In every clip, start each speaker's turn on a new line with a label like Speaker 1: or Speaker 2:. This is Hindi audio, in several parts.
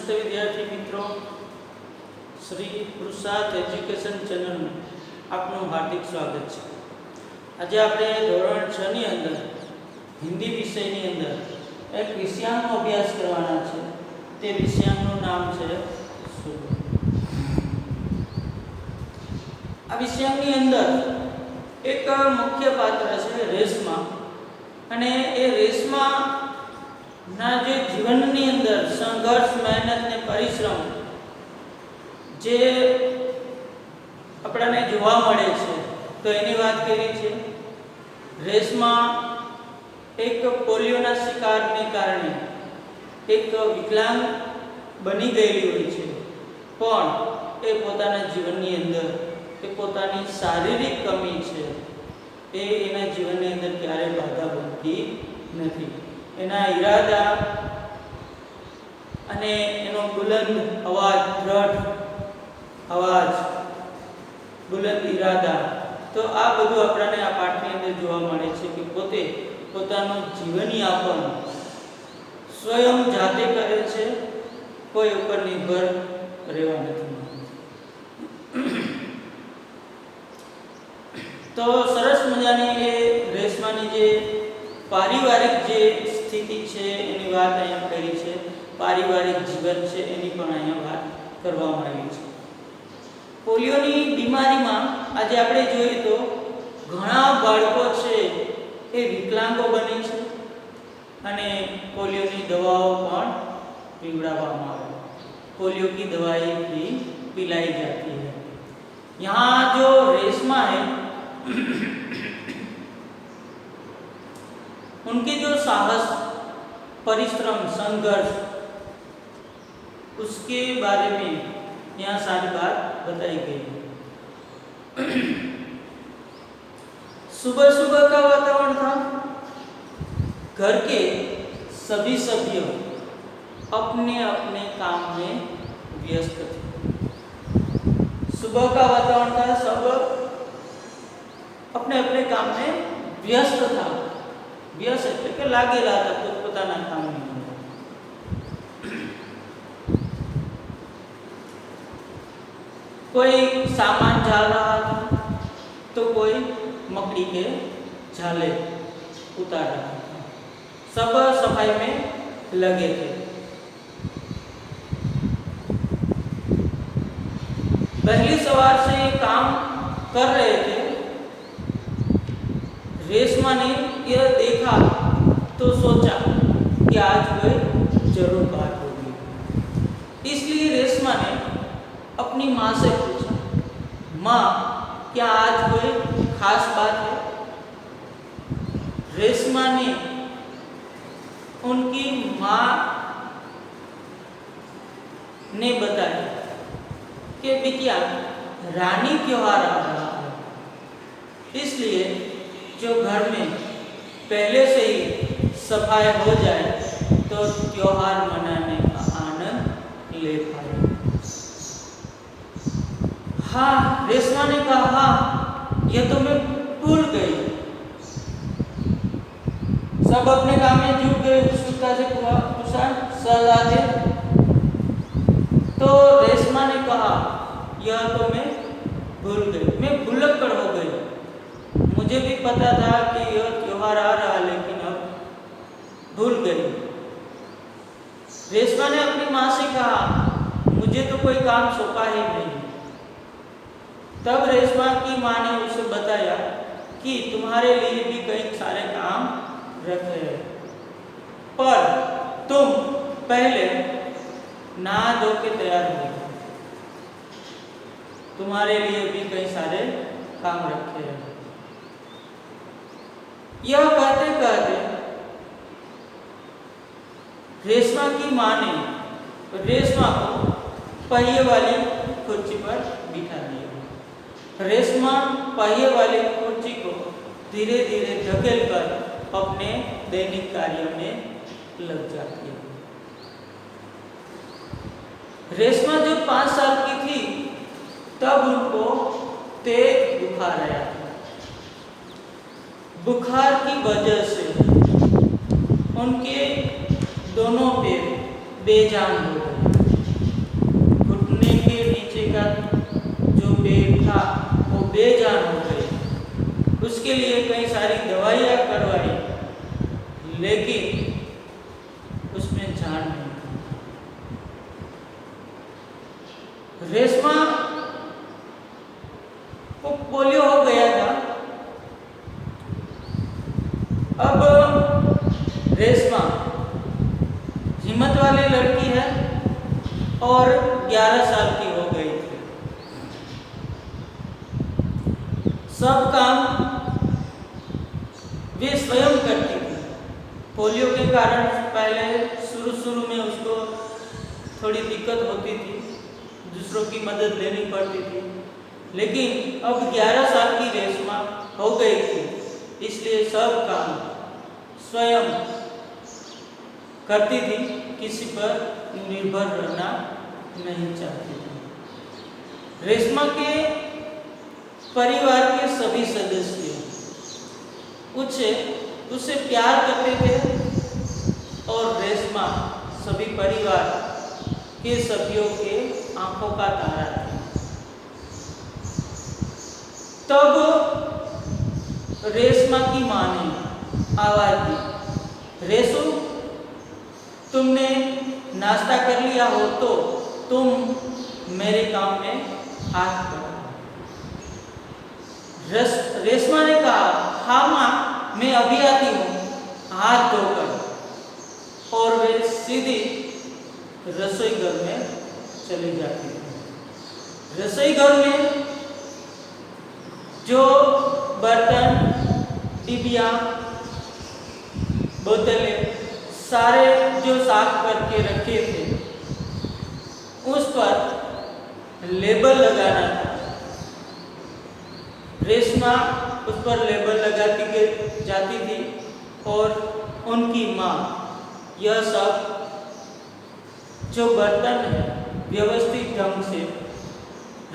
Speaker 1: नमस्ते विद्यार्थी मित्रों, श्री पुरुषार्थ एज्युकेशन चैनल में आपનું हार्दिक स्वागत है। आज આપણે ધોરણ 6 ની અંદર હિન્દી વિષયની અંદર એક વિષયાંગનો અભ્યાસ કરવાના છે। તે વિષયાંગનું નામ છે સુખ। આ વિષયાંગની અંદર એક મુખ્ય પાત્ર છે રેશમા, અને એ રેશમા ना जो जीवननी अंदर संघर्ष, मेहनत ने परिश्रम जे आपणाने जोवा मळे छे तो एनी वात करी छे। रेशमा एक पोलियोना शिकारने कारणे एक विकलांग बनी गयेली होय छे, पण ए पोताना जीवननी अंदर ए पोतानी शारीरिक कमी छे ए एना जीवननी अंदर क्यारे बाधा बनती नथी। एना इरादा अने एनो बुलंद अवाज, दृढ़ अवाज, बुलंद इरादा, तो आ बधुं आपणाने आ पाठनी अंदर जोवा मळे छे कि पोते पोतानुं जीवनयापन स्वयं जाते करे छे, कोई उपर निर्भर रहेवा नथी। तो सरस मजानी ए रेशमानी जे पारिवारिक जे स्थिति छे एनी वात अहींया करी छे, पारिवारिक जीवन छे एनी पण अहींया वात करवामां आवी छे। पोलियोनी बीमारीमां आजे आपणे जोईए तो घणा बाळको छे ए विकलांगो बने छे अने पोलियोनी दवाओ पण पीवडाववामां आवे। पोलियो की दवाई भी पिलाई जाती है। यहाँ जो रेशमा है उनके जो साहस, परिश्रम, संघर्ष, उसके बारे में यहाँ सारी बात बताई गई है। सुबह सुबह का वातावरण था। घर के सभी सभ्य अपने अपने काम में व्यस्त थे। सुबह का वातावरण था, सब अपने अपने काम में व्यस्त था। व्यस्त એટલે કે લાગેલા હતા પોતાના કામની અંદર। कोई सामान झाल रहा था तो कोई मकड़ी के झाले उतार रहा था। सब सफाई में लगे थे। पहली सवार से ये काम कर रहे थे। रेशमा ने यह देखा तो सोचा कि आज कोई जरूर बात होगी। इसलिए रेशमा ने अपनी माँ से पूछा, माँ क्या आज कोई खास बात है? रेशमा ने उनकी माँ ने बताया कि बिटिया रानी त्योहार आ रहा है, इसलिए जो घर में पहले से ही सफाई हो जाए तो त्योहार मनाने का आनंद ले पाए। हाँ, रेशमा ने कहा, हाँ यह तो मैं भूल गई। सब अपने काम में जुट गए। उत्सुकता से पूछा सहलाते तो रेशमा ने कहा, यह तो मैं भूल गई, मैं भुलक्कड़ हो गई। मुझे भी पता था कि यह त्योहार आ रहा, लेकिन अब भूल गई। रेशमा ने अपनी माँ से कहा, मुझे तो कोई काम सौंपा ही नहीं। तब रेशमा की माँ ने उसे बताया कि तुम्हारे लिए भी कई सारे काम रखे हैं, पर तुम पहले नहा धो के तैयार हो। तुम्हारे लिए भी कई सारे काम रखे हैं। यह कहते कहते रेशमा की माँ ने रेशमा को पहिए वाली कुर्सी पर बिठा दिया। रेशमा पहिए वाली कुर्सी को धीरे धीरे धकेल कर अपने दैनिक कार्य में लग जाती है। रेशमा जब 5 साल की थी तब उनको तेज बुखार आया था। बुखार की वजह से उनके दोनों पैर बेजान हो गए। रेशमा को पोलियो हो गया था। अब रेशमा हिम्मत वाली लड़की है और 11 साल की हो गई थी। सब काम वे स्वयं करती थी। पोलियो के कारण पहले शुरू में उसको थोड़ी दिक्कत होती थी, दूसरों की मदद लेनी पड़ती थी, लेकिन अब 11 साल की रेशमा हो गई थी, इसलिए सब काम स्वयं करती थी, किसी पर निर्भर रहना नहीं चाहती थी। रेशमा के परिवार के सभी सदस्य उससे प्यार करते थे और रेशमा सभी परिवार के सभ्यों के आंखों का तारा थी। तब रेशमा की माँ ने आवाज दी, रेशु, तुमने नाश्ता कर लिया हो तो तुम मेरे काम में हाथ बढ़ाओ। रेशमा ने कहा, हाँ माँ, मैं अभी आती हूँ, हाथ धोकर, और वे सीधी रसोई घर में चली जाती है। रसोई घर में जो बर्तन, डिबिया, बोतलें सारे जो साफ करके रखे थे, उस पर लेबल लगाना था। रेशमा उस पर लेबल लगाती जाती थी और उनकी माँ यह सब जो बर्तन है व्यवस्थित ढंग से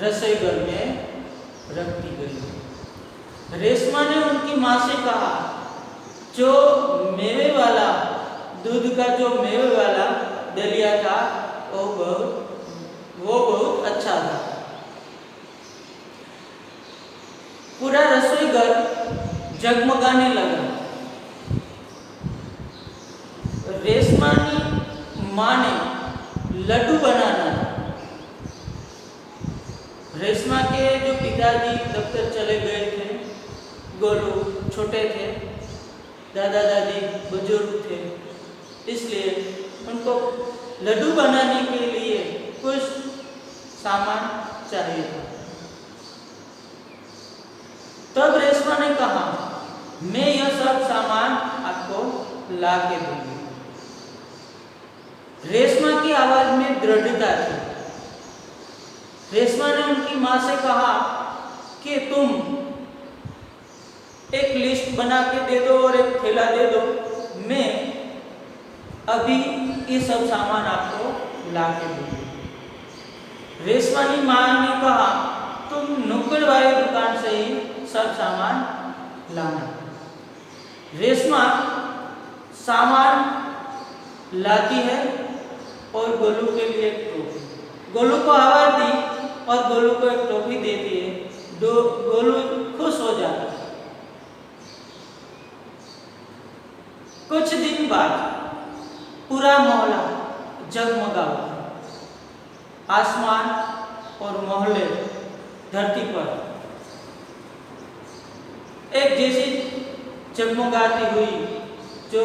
Speaker 1: रसोई घर में रखती गई। रेशमा ने उनकी माँ से कहा, जो मेवे वाला दूध का जो मेवे वाला दलिया था वो बहुत अच्छा था। पूरा रसोई घर जगमगाने लगा। रेशमा की माँ ने लड्डू बनाना था। रेशमा के जो पिताजी दफ्तर चले गए थे, गोलू छोटे थे, दादा दादी बुजुर्ग थे, इसलिए उनको लड्डू बनाने के लिए कुछ सामान चाहिए था। तब रेशमा ने कहा, मैं यह सब सामान आपको ला के दूंगी। रेशमा की आवाज में दृढ़ता थी। रेशमा ने उनकी माँ से कहा कि तुम एक लिस्ट बना के दे दो और एक थैला दे दो, मैं अभी ये सब सामान आपको ला के दूंगी। रेशमा की माँ ने कहा, तुम नुक्कड़ वाली दुकान से ही सब सामान लाना। रेशमा सामान लाती है और गोलू के लिए एक टोपी, गोलू को आवाज दी और गोलू को एक टोपी देती है। गोलू खुश हो जाता है। कुछ दिन बाद पूरा मोहल्ला जगमगा उठा। आसमान और मोहल्ले धरती पर एक जैसी जगमगाती हुई जो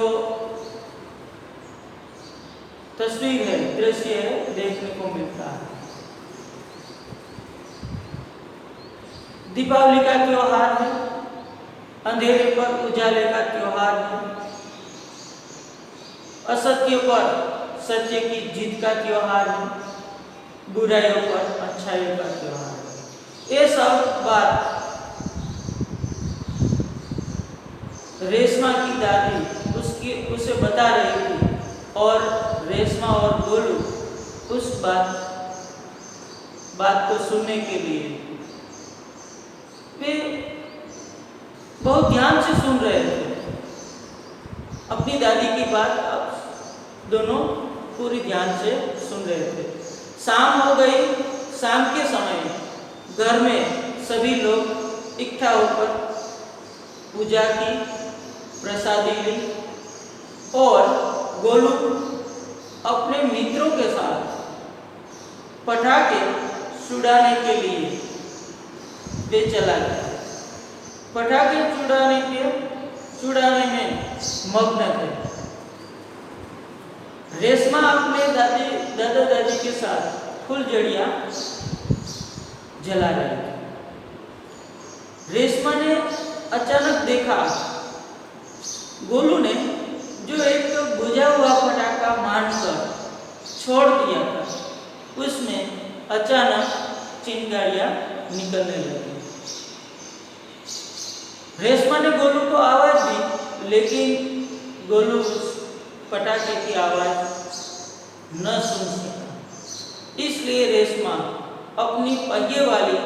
Speaker 1: तस्वीर है, दृश्य है, देखने को मिलता है। दीपावली का त्योहार है, अंधेरे पर उजाले का त्योहार है, असत्य पर सत्य की जीत का त्योहार है, बुराइयों पर अच्छाई का त्योहार है। ये सब बात रेशमा की दादी उसे बता रही थी और रेशमा और गोलू उस बात को सुनने के लिए वे बहुत ध्यान से सुन रहे थे। अपनी दादी की बात अब दोनों पूरी ध्यान से सुन रहे थे। शाम हो गई। शाम के समय घर में सभी लोग इकट्ठा होकर पूजा की, प्रसादी ली और गोलू अपने मित्रों के साथ पटाखे छुड़ाने के लिए वे चला गया। पटाखे छुड़ाने में मग्न थे। रेशमा अपने दादा दादी के साथ फुलझड़ियां जला रही थी। रेशमा ने अचानक देखा गोलू ने जो एक बुझा हुआ पटाखा मारकर छोड़ दिया था, उसमें अचानक चिंगारियां निकलने लगी। रेशमा ने गोलू को आवाज दी, लेकिन गोलू उस पटाखे की आवाज न सुन सका। इसलिए रेशमा अपनी पहिए वाली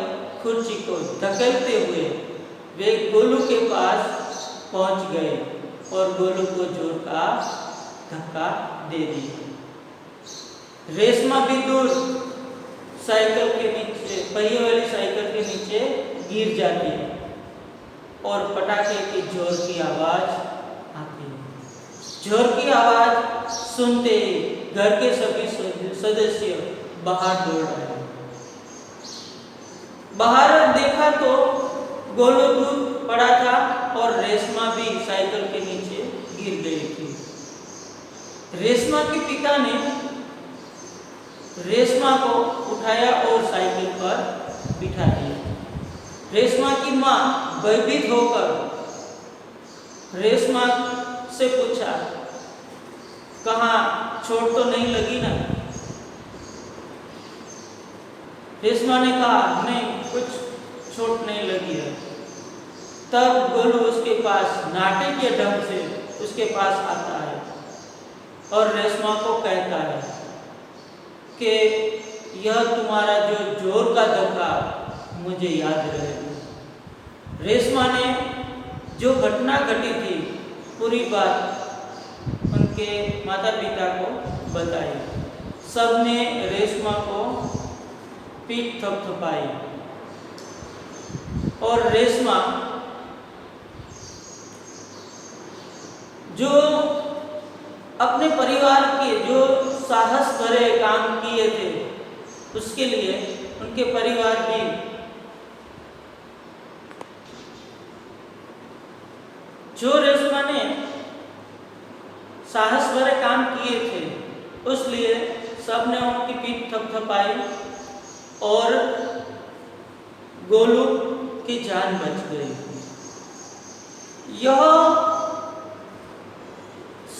Speaker 1: कुर्सी को धकेलते हुए वे गोलू के पास पहुंच गए और गोलू को जोर का धक्का दे दिया। रेशमा भी दूर साइकिल के नीचे, पहिए वाली साइकिल के नीचे गिर जाती है और पटाखे की जोर की आवाज आती है। जोर की आवाज सुनते ही घर के सभी सदस्य बाहर दौड़ आए। बाहर देखा तो गोलू दूर पड़ा था और रेशमा भी साइकिल के नीचे गिर गई थी। रेशमा के पिता ने रेशमा को उठाया और साइकिल पर बिठा दिया। रेशमा की माँ भयभीत होकर रेशमा से पूछा, कहाँ चोट तो नहीं लगी ना? रेशमा ने कहा, नहीं, कुछ चोट नहीं लगी है। तब गोलू उसके पास नाटकीय ढंग से उसके पास आता है और रेशमा को कहता है कि यह तुम्हारा जो जोर का धक्का मुझे याद रहेगा। रेशमा ने जो घटना घटी थी पूरी बात उनके माता पिता को बताई। सबने रेशमा को पीठ थपथपाई और रेशमा जो अपने परिवार के जो साहस भरे काम किए थे उसके लिए उनके परिवार भी जो रेशमा ने साहस भरे काम किए थे उसलिए सबने उनकी पीठ थपथपाई और गोलू की जान बच गई। यह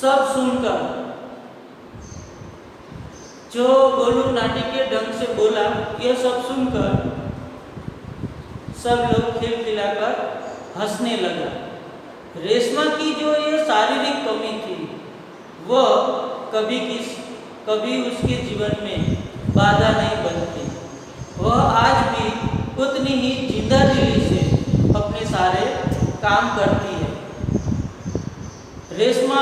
Speaker 1: सब सुनकर जो गोलू नाटकीय ढंग से बोला, यह सब सुनकर सब लोग खिलखिलाकर हंसने लगा। रेशमा की जो ये शारीरिक कमी थी वह कभी उसके जीवन में बाधा नहीं बनती। वह आज भी उतनी ही जिंदा दिली से अपने सारे काम करती है। रेशमा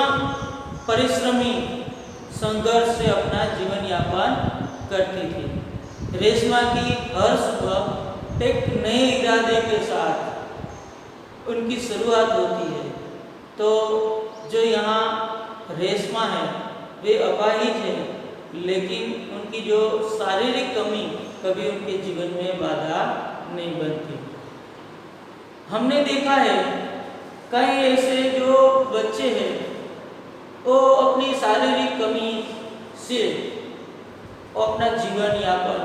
Speaker 1: परिश्रमी संघर्ष से अपना जीवन यापन करती थी। रेशमा की हर सुबह एक नए इरादे के साथ उनकी शुरुआत होती है। तो जो यहाँ रेशमा है वे अपाहिज है, लेकिन उनकी जो शारीरिक कमी कभी उनके जीवन में बाधा नहीं बनती। हमने देखा है कई ऐसे जो बच्चे हैं वो अपनी शारीरिक कमी से अपना जीवन यापन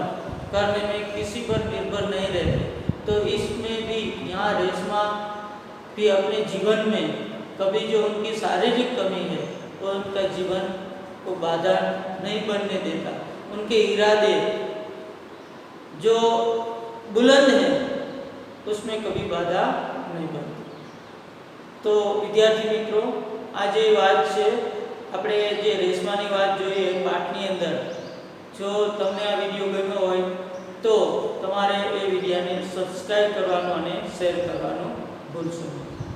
Speaker 1: करने में किसी पर निर्भर नहीं रहते। तो इसमें भी यहाँ रेशमा भी अपने जीवन में कभी जो उनकी शारीरिक कमी है वो उनका जीवन को बाधा नहीं बनने देता। उनके इरादे जो बुलंद है उसमें कभी बाधा नहीं बनती। तो विद्यार्थी मित्रों, आज ये વાત છે આપણે જે રેશમાની વાત જોઈએ પાઠની અંદર, જો તમને આ વિડીયો ગમ્યો હોય તો તમારે એ વિડીયોને સબસ્ક્રાઇબ કરવાનું અને શેર કરવાનું ભૂલશો નહીં।